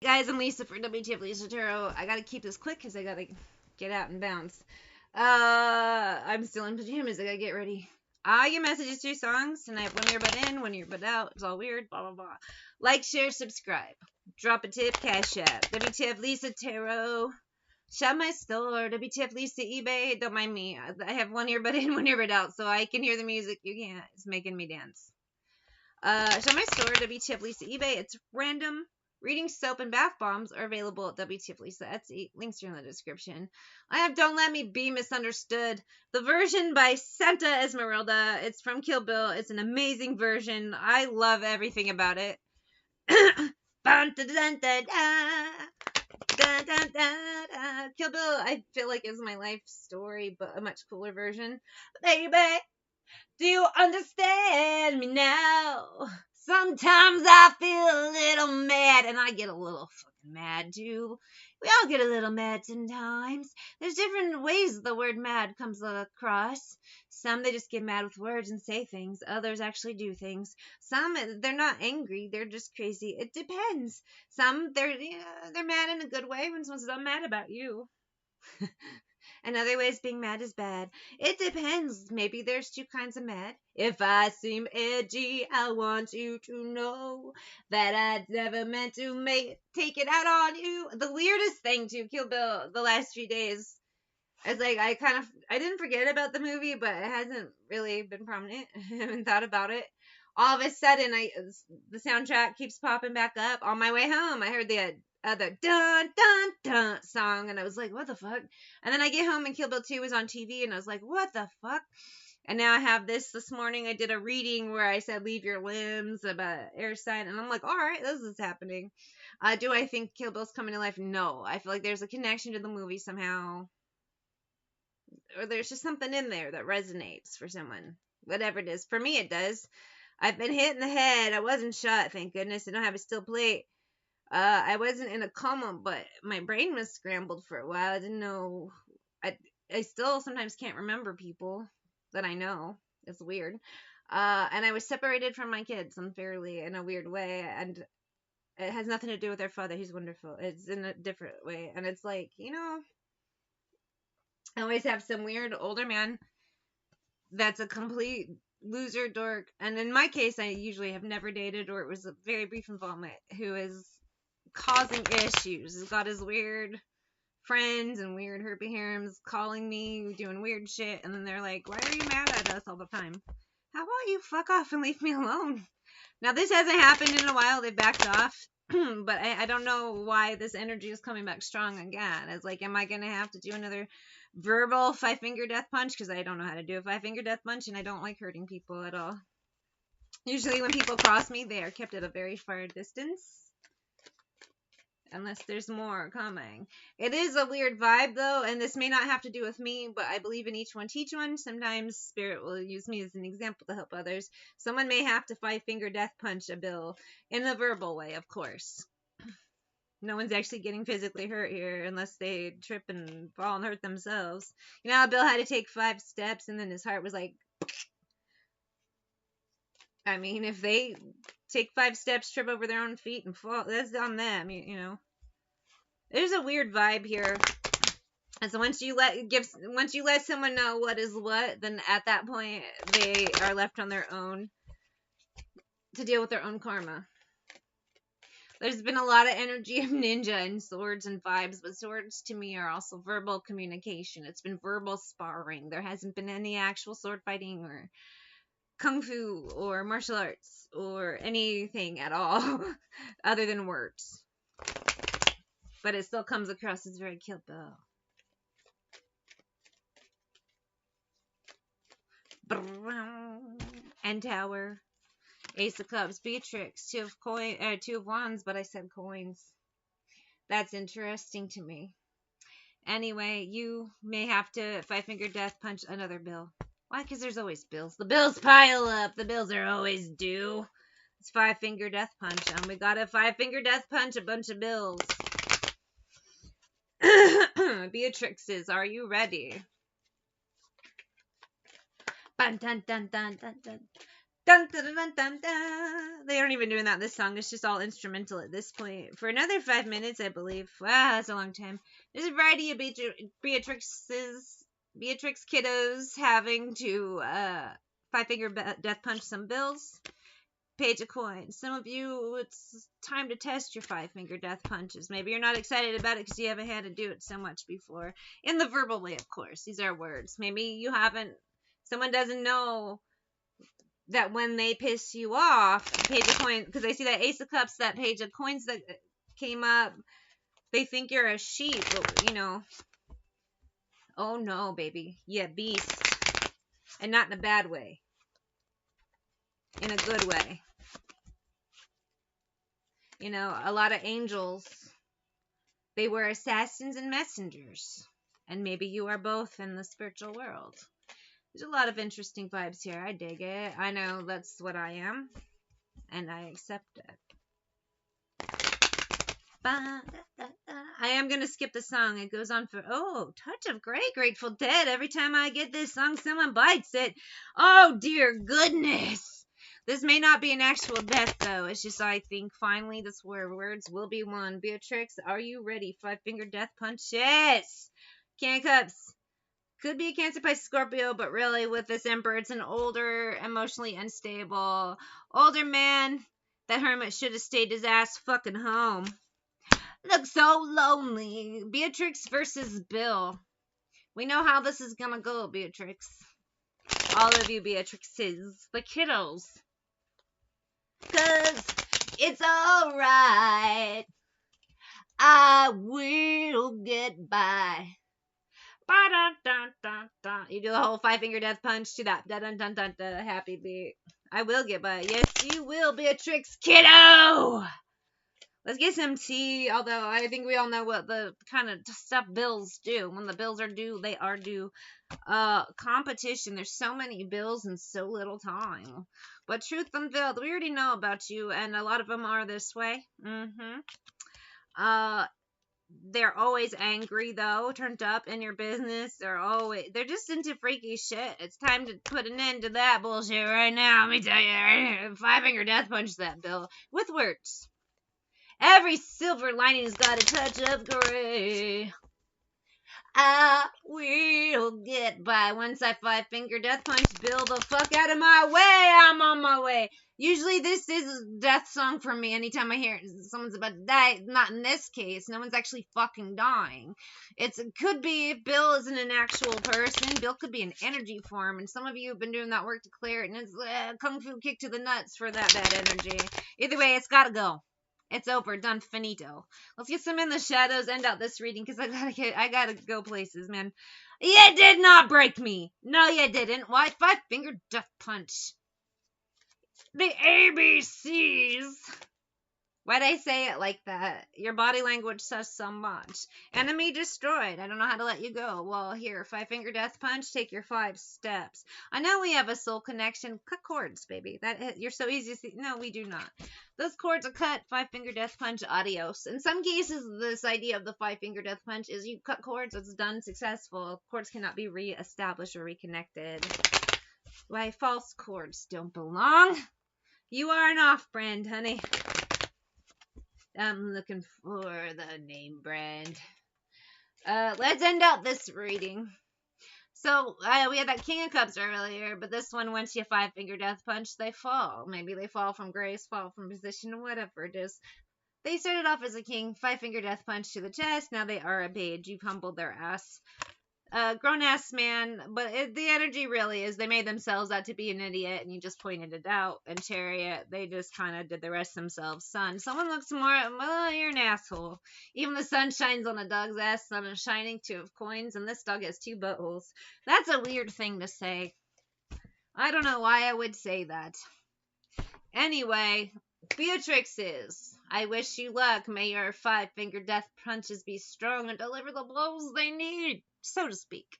Guys, I'm Lisa for wtfLisa Tarot. I gotta keep this quick because I gotta get out and bounce. I'm still in pajamas. I gotta get ready. Your messages through songs, and I have one earbud in, one earbud out. It's all weird, blah, blah, blah. Like, share, subscribe. Drop a tip, cash app. wtfLisa Tarot. Shop my store, wtfLisa eBay. Don't mind me. I have one earbud in, one earbud out, so I can hear the music. You can't. It's making me dance. Shop my store, wtfLisa eBay. It's random. Reading soap and bath bombs are available at wtfLisa Etsy. Links are in the description. I have Don't Let Me Be Misunderstood. The version by Santa Esmeralda. It's from Kill Bill. It's an amazing version. I love everything about it. Kill Bill, I feel like is my life story, but a much cooler version. Baby, do you understand me now? Sometimes I feel a little mad, and I get a little fucking mad too. We all get a little mad sometimes. There's different ways the word mad comes across. Some they just get mad with words and say things. Others actually do things. Some they're not angry, they're just crazy. It depends. Some they're mad in a good way when someone's not mad about you. And other ways being mad is bad. It depends. Maybe there's two kinds of mad. If I seem edgy, I want you to know that I never meant to take it out on you. The weirdest thing to Kill Bill the last few days. It's like I didn't forget about the movie, but it hasn't really been prominent. I haven't thought about it. All of a sudden, the soundtrack keeps popping back up. On my way home, I heard the dun dun dun song, and I was like, what the fuck? And then I get home and Kill Bill 2 was on TV, and I was like, what the fuck? And now I have this morning. I did a reading where I said leave your limbs about air sign, and I'm like, all right, this is happening. Do I think Kill Bill's coming to life? No. I feel like there's a connection to the movie somehow, or there's just something in there that resonates for someone. Whatever it is. For me, it does. I've been hit in the head. I wasn't shot, thank goodness. I don't have a steel plate. I wasn't in a coma, but my brain was scrambled for a while. I didn't know. I still sometimes can't remember people that I know. It's weird. And I was separated from my kids unfairly in a weird way, and it has nothing to do with their father. He's wonderful. It's in a different way, and it's like, I always have some weird older man that's a complete loser dork, and in my case, I usually have never dated, or it was a very brief involvement, who is causing issues. He's got his weird friends and weird herpy harems calling me, doing weird shit, and then they're like, why are you mad at us all the time? How about you fuck off and leave me alone? Now, this hasn't happened in a while. They backed off, but I don't know why this energy is coming back strong again. It's like, am I going to have to do another verbal 5-finger death punch? Because I don't know how to do a 5-finger death punch, and I don't like hurting people at all. Usually when people cross me, they are kept at a very far distance. Unless there's more coming. It is a weird vibe, though, and this may not have to do with me, but I believe in each one teach one. Sometimes Spirit will use me as an example to help others. Someone may have to 5-finger death punch a Bill in a verbal way, of course. No one's actually getting physically hurt here unless they trip and fall and hurt themselves. You know how Bill had to take 5 steps and then his heart was like... I mean, if they take 5 steps, trip over their own feet, and fall, that's on them, There's a weird vibe here. And so once you let someone know what is what, then at that point, they are left on their own to deal with their own karma. There's been a lot of energy of ninja and swords and vibes, but swords to me are also verbal communication. It's been verbal sparring. There hasn't been any actual sword fighting or kung fu or martial arts or anything at all other than words. But it still comes across as very Kill Bill. End Tower, Ace of Cups, Beatrix, Two of Wands, but I said coins. That's interesting to me. Anyway, you may have to 5-finger death punch another Bill. Why? Because there's always bills. The bills pile up. The bills are always due. It's 5-finger death punch. And we got a 5-finger death punch a bunch of bills. Beatrixes, are you ready? Dun, dun, dun, dun, dun, dun. Dun, dun, dun, dun, dun. They aren't even doing that this song. It's just all instrumental at this point. For another 5 minutes, I believe. Wow, that's a long time. There's a variety of Beatrix kiddos having to five-finger death punch some bills. Page of coins. Some of you, it's time to test your five-finger death punches. Maybe you're not excited about it because you haven't had to do it so much before. In the verbal way, of course. These are words. Maybe you haven't, someone doesn't know that when they piss you off, page of coins, because I see that Ace of Cups, that page of coins that came up, they think you're a sheep, but, you know, oh no, baby, yeah, beast. And not in a bad way. In a good way. You know, a lot of angels, they were assassins and messengers. And maybe you are both in the spiritual world. There's a lot of interesting vibes here. I dig it. I know that's what I am. And I accept it. I am going to skip the song. It goes on for, Touch of Grey, Grateful Dead. Every time I get this song, someone bites it. Oh, dear goodness. This may not be an actual death, though. It's just, I think, finally, the swear words will be won. Beatrix, are you ready? Five-finger death punch. Yes! King of Cups. Could be a Cancer, Pisces, Scorpio, but really, with this Emperor, it's an older, emotionally unstable, older man. That hermit should have stayed his ass fucking home. Looks so lonely. Beatrix versus Bill. We know how this is gonna go, Beatrix. All of you Beatrixes. The kiddos. 'Cause it's alright. I will get by. Ba-dun-dun-dun-dun. You do the whole five-finger death punch to that da-dun-dun-dun-dun happy beat. I will get by. Yes, you will, Beatrix kiddo! Let's get some tea, although I think we all know what the kind of stuff bills do. When the bills are due, they are due. Competition. There's so many bills in so little time. But truth unveiled, we already know about you, and a lot of them are this way. They're always angry, though, turned up in your business. They're just into freaky shit. It's time to put an end to that bullshit right now. Let me tell you, five-finger death punch that bill. With words. Every silver lining's got a touch of gray. I will get by. Once I five-finger death punch Bill the fuck out of my way, I'm on my way. Usually this is a death song for me anytime I hear someone's about to die. Not in this case. No one's actually fucking dying. It could be if Bill isn't an actual person. Bill could be an energy form. And some of you have been doing that work to clear it. And it's kung fu kick to the nuts for that bad energy. Either way, it's gotta go. It's over. Done. Finito. Let's get some in the shadows. End out this reading because I gotta go places, man. You did not break me. No, you didn't. Why? Five-finger death punch. The ABCs. Why'd I say it like that? Your body language says so much. Enemy destroyed. I don't know how to let you go. Well, here, five-finger death punch. Take your 5 steps. I know we have a soul connection. Cut cords, baby. You're so easy to see. No, we do not. Those cords are cut. Five-finger death punch. Adios. In some cases, this idea of the five-finger death punch is you cut cords. It's done successful. Cords cannot be re-established or reconnected. Why false cords don't belong. You are an off-brand, honey. I'm looking for the name brand. Let's end out this reading. So, we had that King of Cups earlier, but this one, once you five-finger death punch, they fall. Maybe they fall from grace, fall from position, whatever it is. They started off as a king, five-finger death punch to the chest. Now they are a page. You've humbled their ass. Grown-ass man, but the energy really is they made themselves out to be an idiot, and you just pointed it out. And Chariot, they just kind of did the rest themselves. Sun, someone looks more, well, you're an asshole. Even the sun shines on a dog's ass. Sun is shining, 2 of coins, and this dog has 2 buttholes. That's a weird thing to say. I don't know why I would say that. Anyway, Beatrix is. I wish you luck. May your five-finger death punches be strong and deliver the blows they need, so to speak.